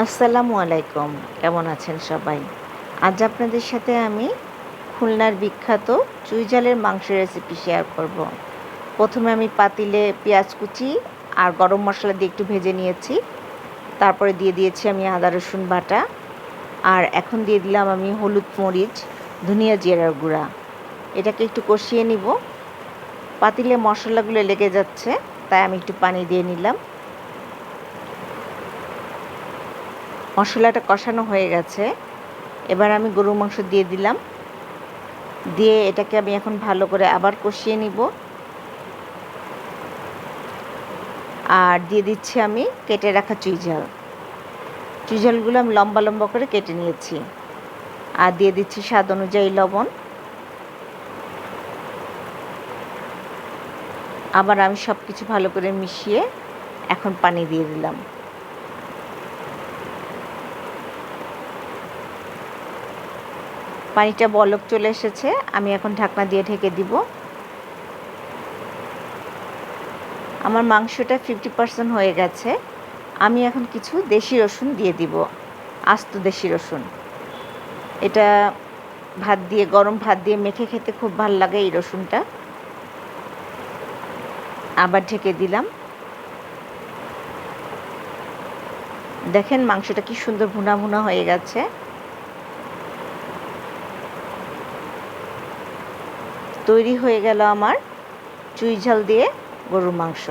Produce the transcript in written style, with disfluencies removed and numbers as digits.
আসসালামু আলাইকুম। কেমন আছেন সবাই? আজ আপনাদের সাথে আমি খুলনার বিখ্যাত চুইঝালের মাংসের রেসিপি শেয়ার করব। প্রথমে আমি পাতিলে পেঁয়াজ কুচি আর গরম মশলা দিয়ে একটু ভেজে নিয়েছি। তারপরে দিয়ে দিয়েছি আমি আদা রসুন বাটা। আর এখন দিয়ে দিলাম আমি হলুদ, মরিচ, ধনিয়া, জিরার গুঁড়া। এটাকে একটু কষিয়ে নিব। পাতিলে মশলাগুলো লেগে যাচ্ছে, তাই আমি একটু পানি দিয়ে নিলাম। মশলাটা কষানো হয়ে গেছে। এবার আমি গরুর মাংস দিয়ে দিলাম। দিয়ে এটাকে আমি এখন ভালো করে আবার কষিয়ে নিব। আর দিয়ে দিচ্ছি আমি কেটে রাখা চুইঝাল। চুইঝালগুলো আমি লম্বা লম্বা করে কেটে নিয়েছি। আর দিয়ে দিচ্ছি স্বাদ অনুযায়ী লবণ। আবার আমি সব কিছু ভালো করে মিশিয়ে এখন পানি দিয়ে দিলাম। পানিটা বলক চলে এসেছে, আমি এখন ঢাকনা দিয়ে ঢেকে দিব। আমার মাংসটা 50% হয়ে গেছে। আমি এখন কিছু দেশি রসুন দিয়ে দিব, আস্ত দেশি রসুন। এটা গরম ভাত দিয়ে মেখে খেতে খুব ভালো লাগে এই রসুনটা। আবার ঢেকে দিলাম। দেখেন মাংসটা কি সুন্দর ভুনা ভুনা হয়ে গেছে। তৈরি হয়ে গেল আমার চুইঝাল দিয়ে গরুর মাংস।